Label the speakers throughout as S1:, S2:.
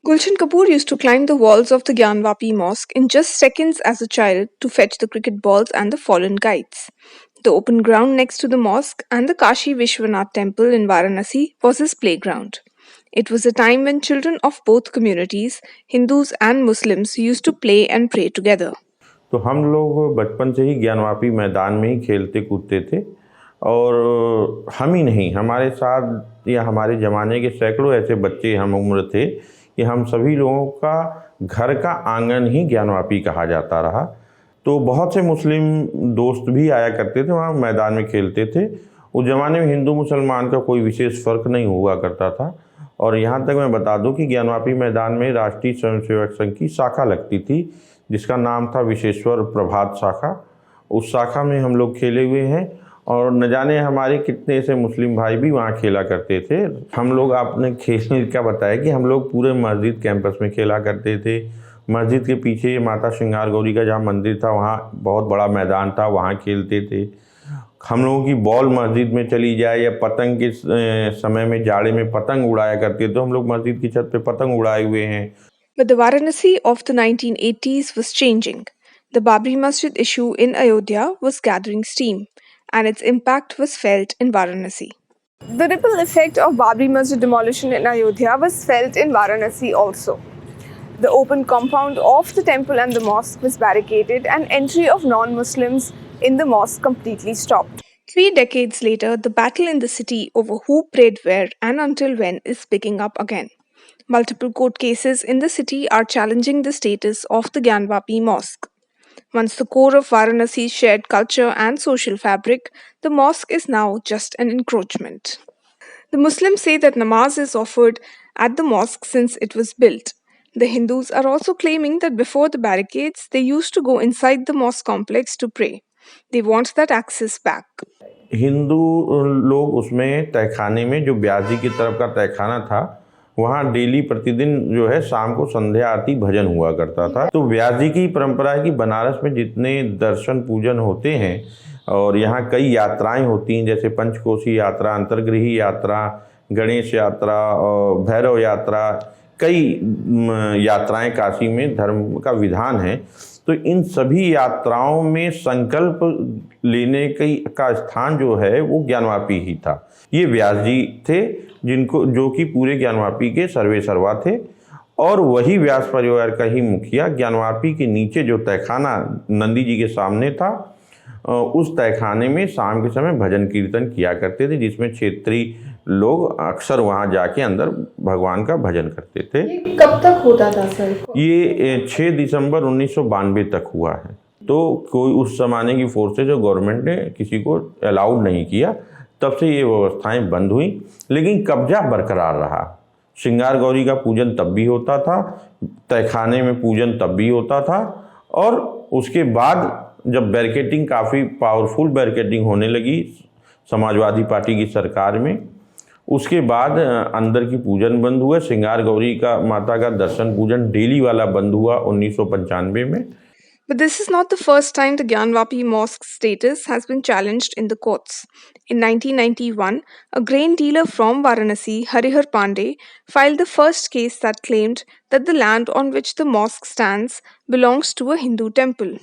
S1: Gulshan Kapoor used to climb the walls of the Gyanvapi Mosque in just seconds as a child to fetch the cricket balls and the fallen kites. The open ground next to the mosque and the Kashi Vishwanath temple in Varanasi was his playground. It was a time when children of both communities, Hindus and Muslims, used to play and pray together.
S2: तो हम लोग बचपन से ही ज्ञानवापी मैदान में ही खेलते कूदते थे और हम ही नहीं, हमारे साथ या हमारे ज़माने के सैकड़ों ऐसे बच्चे हम उम्र थे कि हम सभी लोगों का घर का आंगन ही ज्ञानवापी कहा जाता रहा। तो बहुत से मुस्लिम दोस्त भी आया करते थे, वहाँ मैदान में खेलते थे। उस ज़माने में हिंदू मुसलमान का कोई विशेष फ़र्क नहीं हुआ करता था। और यहाँ तक मैं बता दूं कि ज्ञानवापी मैदान में राष्ट्रीय स्वयंसेवक संघ की शाखा लगती थी, जिसका नाम था विश्वेश्वर प्रभात शाखा। उस शाखा में हम लोग खेले हुए हैं और न जाने हमारे कितने ऐसे मुस्लिम भाई भी वहाँ खेला करते थे। हम लोग, आपने खेलने का बताया कि हम लोग पूरे मस्जिद कैंपस में खेला करते थे। मस्जिद के पीछे माता श्रृंगार गौरी का जहाँ मंदिर था, वहाँ बहुत बड़ा मैदान था, वहाँ खेलते थे। हम लोगों की बॉल मस्जिद में चली जाए या पतंग के समय में जाड़े में पतंग उड़ाया करते, तो हम लोग मस्जिद की छत पे पतंग उड़ाए हुए हैं।
S1: But the Varanasi of the 1980s was changing. The Babri Masjid issue in Ayodhya was gathering steam, and its impact was felt in Varanasi. The ripple effect of Babri Masjid demolition in Ayodhya was felt in Varanasi also. The open compound of the temple and the mosque was barricaded, and entry of non-Muslims in the mosque completely stopped. 3 decades later, the battle in the city over who prayed where and until when is picking up again. Multiple court cases in the city are challenging the status of the Gyanvapi Mosque. Once the core of Varanasi's shared culture and social fabric, the mosque is now just an encroachment. The Muslims say that namaz is offered at the mosque since it was built. The Hindus are also claiming that before the barricades, they used to go inside the mosque complex to pray. They want that access back.
S2: Hindu लोग उसमें तहखाने में, जो ब्यास जी की तरफ का तहखाना था, वहाँ daily प्रतिदिन जो है शाम को संध्या आरती भजन हुआ करता था। तो व्यास जी की परंपरा है कि बनारस में जितने दर्शन पूजन होते हैं और यहाँ कई यात्राएं होती हैं, जैसे पंचकोशी यात्रा, अंतर्गृही यात्रा, गणेश यात्रा और भैरव यात्रा, कई यात्राएं काशी में धर्म का विधान है। तो इन सभी यात्राओं में संकल्प लेने का स्थान जो है वो ज्ञानवापी ही था। ये व्यास जी थे जो कि पूरे ज्ञानवापी के सर्वे सर्वा थे, और वही व्यास परिवार का ही मुखिया ज्ञानवापी के नीचे जो तहखाना नंदी जी के सामने था, उस तहखाने में शाम के समय भजन कीर्तन किया करते थे, जिसमें क्षेत्रीय लोग अक्सर वहां जाके अंदर भगवान का भजन करते थे।
S1: ये कब तक होता था सर?
S2: ये 6 दिसंबर 1992 तक हुआ है। तो कोई उस जमाने की फोर्सेज जो गवर्नमेंट ने किसी को अलाउड नहीं किया, तब से ये व्यवस्थाएं बंद हुई, लेकिन कब्जा बरकरार रहा। श्रृंगार गौरी का पूजन तब भी होता था, तहखाने में पूजन तब भी होता था, और उसके बाद जब बैरिकेडिंग, काफ़ी पावरफुल बैरिकेडिंग होने लगी समाजवादी पार्टी की सरकार में, उसके बाद अंदर की पूजन बंद हुआ। श्रृंगार गौरी का माता का दर्शन पूजन डेली वाला बंद हुआ 1995 में।
S1: But this is not the first time the Gyanvapi Mosque's status has been challenged in the courts. In 1991, a grain dealer from Varanasi, Harihar Pandey, filed the first case that claimed that the land on which the mosque stands belongs to a Hindu temple.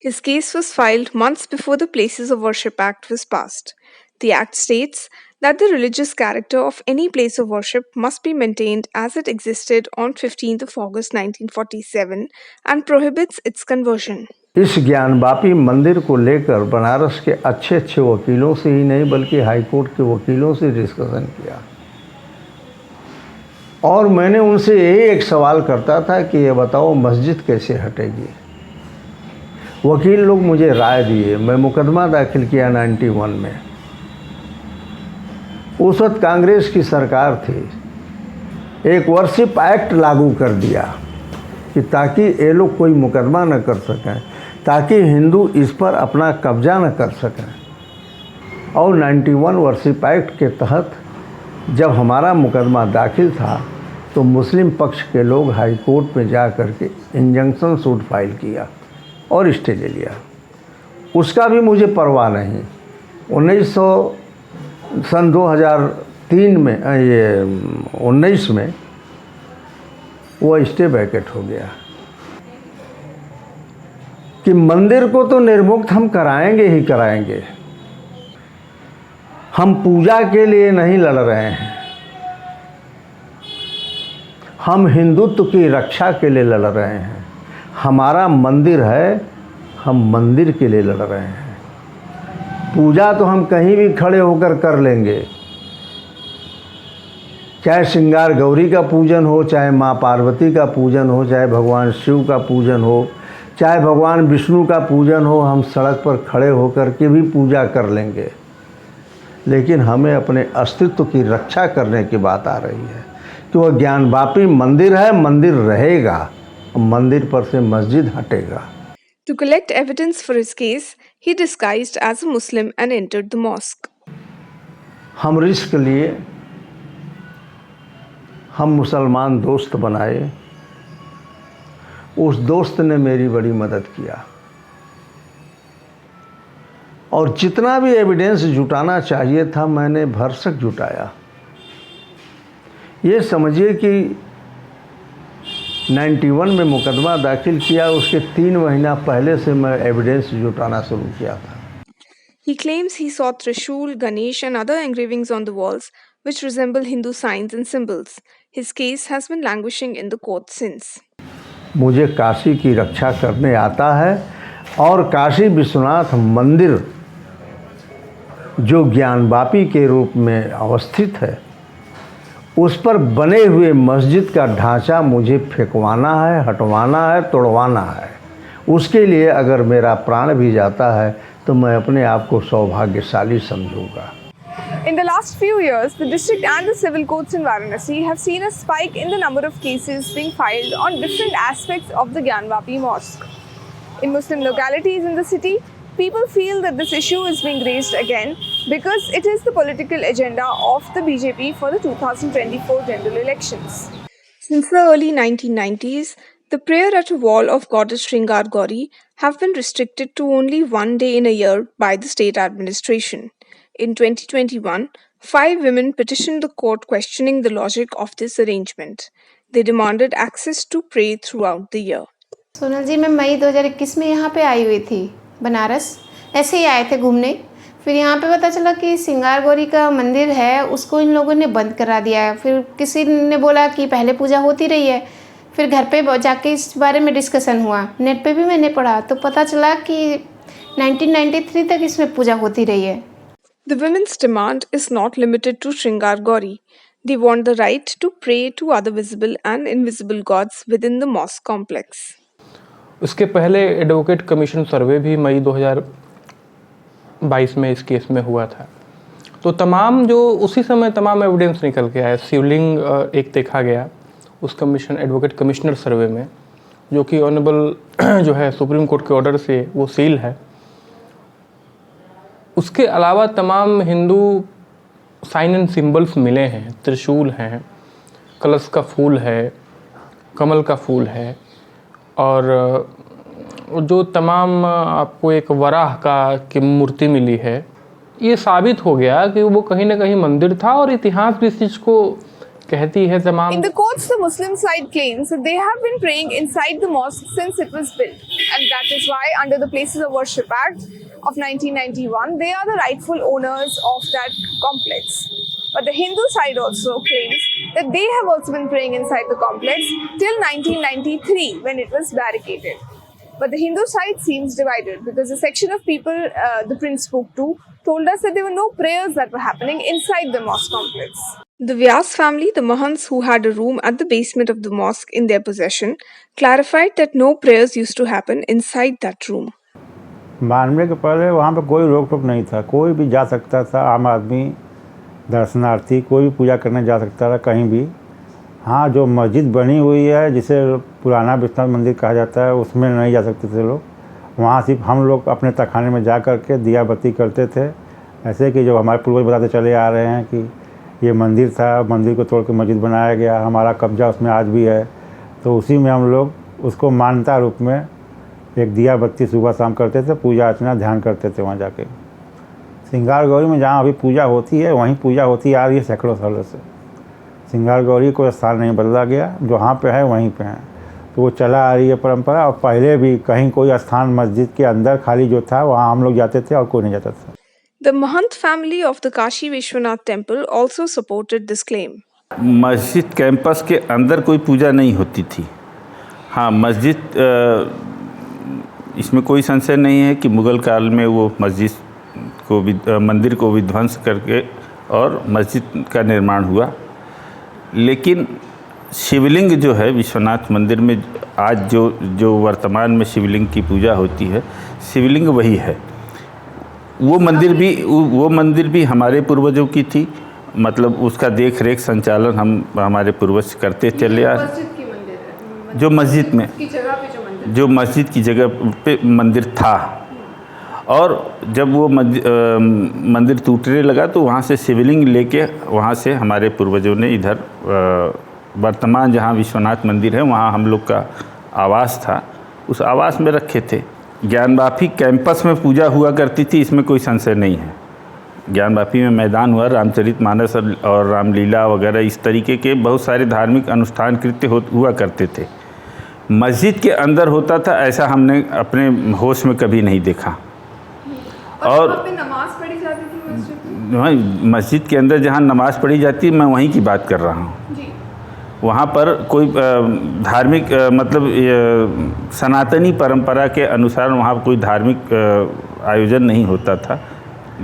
S1: His case was filed months before the Places of Worship Act was passed. The act states that the religious character of any place of worship must be maintained as it existed on 15th of August 1947 and prohibits its conversion.
S3: इस ज्ञानवापी मंदिर को लेकर बनारस के अच्छे अच्छे वकीलों से ही नहीं बल्कि हाईकोर्ट के वकीलों से डिस्कशन किया, और मैंने उनसे यही एक सवाल करता था कि ये बताओ मस्जिद कैसे हटेगी। वकील लोग मुझे राय दिए। मैं मुकदमा दाखिल किया 91 में। उस वक्त कांग्रेस की सरकार थी, एक वर्शिप एक्ट लागू कर दिया कि ताकि ये लोग कोई मुकदमा न कर सकें, ताकि हिंदू इस पर अपना कब्जा न कर सकें। और 91 वर्शिप एक्ट के तहत जब हमारा मुकदमा दाखिल था तो मुस्लिम पक्ष के लोग हाई कोर्ट में जा कर के इंजंक्शन सूट फाइल किया और स्टे ले लिया। उसका भी मुझे परवाह नहीं। 2003 में 19 में वो स्टे वैकेट हो गया कि मंदिर को तो निर्मुक्त हम कराएंगे ही कराएंगे, हम पूजा के लिए नहीं लड़ रहे हैं, हम हिंदुत्व की रक्षा के लिए लड़ रहे हैं। हमारा मंदिर है, हम मंदिर के लिए लड़ रहे हैं। पूजा तो हम कहीं भी खड़े होकर कर लेंगे, चाहे श्रृंगार गौरी का पूजन हो, चाहे माँ पार्वती का पूजन हो, चाहे भगवान शिव का पूजन हो, चाहे भगवान विष्णु का पूजन हो, हम सड़क पर खड़े होकर के भी पूजा कर लेंगे। लेकिन हमें अपने अस्तित्व की रक्षा करने की बात आ रही है कि वह ज्ञानवापी मंदिर है, मंदिर रहेगा, मंदिर पर से मस्जिद हटेगा।
S1: To collect evidence for his case, he disguised as a Muslim and entered the mosque.
S3: हम रिस्क लिए, हम मुसलमान दोस्त बनाए, उस दोस्त ने मेरी बड़ी मदद किया और जितना भी एविडेंस जुटाना चाहिए था मैंने भरसक जुटाया। ये समझिए कि 91 में मुकदमा दाखिल किया, उसके 3 महीना पहले से मैं एविडेंस जुटाना शुरू किया था।
S1: He claims he saw Trishul, Ganesh and other engravings on the walls which resemble Hindu signs and symbols. His case has been languishing in the court since.
S3: मुझे काशी की रक्षा करने आता है और काशी विश्वनाथ मंदिर जो ज्ञानवापी के रूप में अवस्थित है, उस पर बने हुए मस्जिद का ढांचा मुझे फेंकवाना है, हटवाना है, तोड़वाना है। उसके लिए अगर मेरा प्राण भी जाता है तो मैं अपने आप को सौभाग्यशाली समझूंगा।
S1: In the last few years, the district and the civil courts in Varanasi have seen a spike in the number of cases being filed on different aspects of the Gyanvapi mosque. In Muslim localities in the city, people feel that this issue is being raised again because it is the political agenda of the BJP for the 2024 general elections. Since the early 1990s, the prayer at a wall of goddess Shringar Gauri have been restricted to only one day in a year by the state administration. In 2021, 5 women petitioned the court questioning the logic of this arrangement. They demanded access to pray throughout the year.
S4: Sonal जी, मैं मई 2021 में यहाँ पे आई हुई थी बनारस, ऐसे ही आए थे घूमने। फिर यहाँ पे पता चला कि श्रृंगार गौरी का मंदिर है, उसको इन लोगों ने बंद करा दिया है। फिर किसी ने बोला कि पहले पूजा होती रही है। फिर घर पे जाके इस बारे में डिस्कशन हुआ, नेट पे भी मैंने पढ़ा तो पता चला कि 1993 तक इसमें पूजा होती रही है।
S1: The women's demand is not limited to Shringar Gauri. They want the right to pray to other visible and invisible gods within the mosque complex.
S5: इसके पहले एडवोकेट कमीशन सर्वे भी मई 2022 में इस केस में हुआ था। तो तमाम जो उसी समय तमाम एविडेंस निकल के आया। शिवलिंग एक देखा गया उस कमीशन एडवोकेट कमिश्नर सर्वे में, जो कि ऑनरेबल जो है सुप्रीम कोर्ट के ऑर्डर से वो सील है। उसके अलावा तमाम हिंदू साइन एंड सिंबल्स मिले हैं। त्रिशूल हैं, कलश का फूल है, कमल का फूल है और जो तमाम आपको एक वराह की मूर्ति मिली है। ये साबित हो गया कि वो कहीं ना कहीं मंदिर था और इतिहास भी इस चीज़ को कहती है तमाम।
S1: In the courts, the Muslim side claims that they have been praying inside the mosque since it was built, and that is why, under the Places of Worship Act of 1991, they are the rightful owners of that complex. But the Hindu side also claims that they have also been praying inside the complex till 1993 when it was barricaded. But the Hindu side seems divided because a section of people the prince spoke to told us that there were no prayers that were happening inside the mosque complex. The Vyas family, the Mahants who had a room at the basement of the mosque in their possession, clarified that no prayers used to happen inside that room.
S6: 92 के पहले वहाँ पे कोई रोक टोक नहीं था, कोई भी जा सकता था, आम आदमी दर्शनार्थी कोई भी पूजा करने जा सकता था कहीं भी। हाँ, जो मस्जिद बनी हुई है जिसे पुराना विश्वनाथ मंदिर कहा जाता है, उसमें नहीं जा सकते थे लोग। वहाँ सिर्फ हम लोग अपने तखाने में जा कर के दिया बत्ती करते थे। ऐसे कि जो हमारे पूर्वज बताते चले आ रहे हैं कि ये मंदिर था, मंदिर को तोड़ के मस्जिद बनाया गया, हमारा कब्जा उसमें आज भी है। तो उसी में हम लोग उसको मान्यता रूप में एक दिया बत्ती सुबह शाम करते थे, पूजा अर्चना ध्यान करते थे वहाँ जाके। श्रृंगार गौरी में जहाँ अभी पूजा होती है वहीं पूजा होती आ रही है सैकड़ों सालों से। सिंगार गौरी कोई स्थान नहीं बदला गया, जो वहाँ पे है वहीं पे है, तो वो चला आ रही है परंपरा। और पहले भी कहीं कोई स्थान मस्जिद के अंदर खाली जो था वहाँ हम लोग जाते थे और कोई नहीं जाता था।
S1: The Mahant family of the Kashi Vishwanath temple also supported this claim.
S7: मस्जिद कैंपस के अंदर कोई पूजा नहीं होती थी। हाँ, मस्जिद इसमें कोई संशय नहीं है कि मुग़ल काल में वो मस्जिद को मंदिर को विध्वंस करके और मस्जिद का निर्माण हुआ, लेकिन शिवलिंग जो है विश्वनाथ मंदिर में आज जो वर्तमान में शिवलिंग की पूजा होती है, शिवलिंग वही है। वो मंदिर भी हमारे पूर्वजों की थी, मतलब उसका देख रेख संचालन हमारे पूर्वज करते चले आ रहे। जो मस्जिद में जो मस्जिद की जगह पे मंदिर था, और जब वो मंदिर टूटने लगा तो वहाँ से शिवलिंग लेके वहाँ से हमारे पूर्वजों ने इधर वर्तमान जहाँ विश्वनाथ मंदिर है वहाँ हम लोग का आवास था, उस आवास में रखे थे। ज्ञानवापी कैंपस में पूजा हुआ करती थी, इसमें कोई संशय नहीं है। ज्ञानवापी में मैदान हुआ, रामचरितमानस और रामलीला वगैरह इस तरीके के बहुत सारे धार्मिक अनुष्ठान कृत्य हुआ करते थे। मस्जिद के अंदर होता था ऐसा हमने अपने होश में कभी नहीं देखा। और
S1: नमाज पढ़ी जाती थी
S7: मस्जिद के अंदर जहाँ नमाज़ पढ़ी जाती है, मैं वहीं की बात कर रहा हूँ। वहाँ पर कोई धार्मिक मतलब सनातनी परंपरा के अनुसार वहाँ कोई धार्मिक आयोजन नहीं होता था,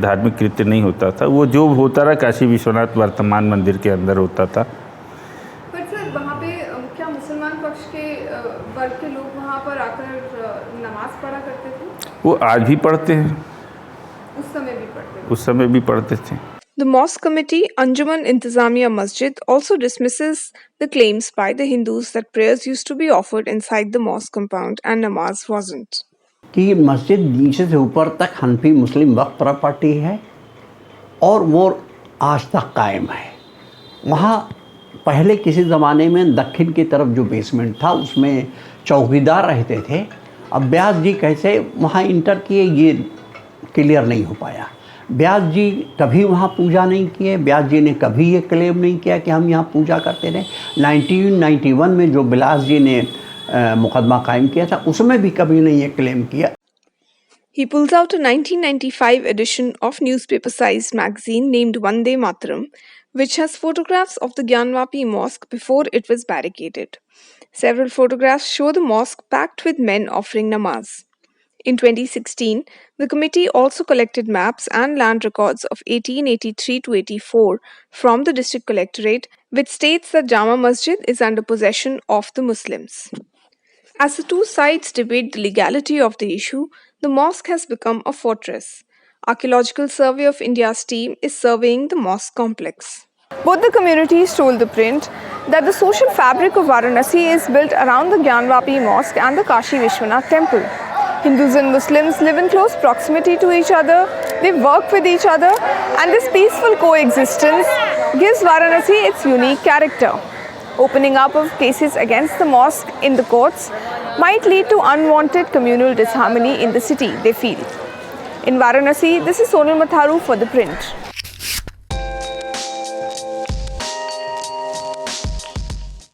S7: धार्मिक कृत्य नहीं होता था। वो जो होता रहा काशी विश्वनाथ वर्तमान मंदिर के अंदर होता था।
S1: पर सर वहाँ पे क्या मुसलमान पक्ष के वर्ग के लोग वहाँ पर आकर नमाज पढ़ा करते थे?
S7: वो आज भी पढ़ते हैं,
S1: उस समय भी पढ़ते थे। The mosque committee, Anjuman Intizamiya Masjid, also dismisses the claims by the Hindus that prayers used to be offered inside the mosque compound and namaz wasn't.
S8: कि मस्जिद नीचे से ऊपर तक हनफी मुस्लिम वक्फ प्रॉपर्टी है और वो आज तक कायम है। वहाँ पहले किसी ज़माने में दक्षिण की तरफ जो बेसमेंट था उसमें चौकीदार रहते थे। अब व्यास जी कैसे वहाँ इंटर किए ये क्लियर नहीं हो पाया। व्यास जी कभी वहाँ पूजा नहीं किए, व्यास जी ने कभी ये क्लेम नहीं किया कि हम यहाँ पूजा करते रहे। 1991 में जो बिलास जी ने मुकदमा कायम किया था उसमें भी कभी नहीं ये क्लेम किया।
S1: He pulls out a 1995 edition of newspaper-sized magazine named Vande Mataram, which has photographs of the Gyanvapi mosque before it was barricaded. Several photographs show the mosque packed with men offering namaz. In 2016, the committee also collected maps and land records of 1883 to 84 from the district collectorate, which states that Jama Masjid is under possession of the Muslims. As the two sides debate the legality of the issue, the mosque has become a fortress. Archaeological Survey of India's team is surveying the mosque complex. Both the communities told the print that the social fabric of Varanasi is built around the Gyanvapi mosque and the Kashi Vishwanath temple. Hindus and Muslims live in close proximity to each other, they work with each other, and this peaceful coexistence gives Varanasi its unique character. Opening up of cases against the mosque in the courts might lead to unwanted communal disharmony in the city, they feel. In Varanasi, this is Sonal Matharu for The Print.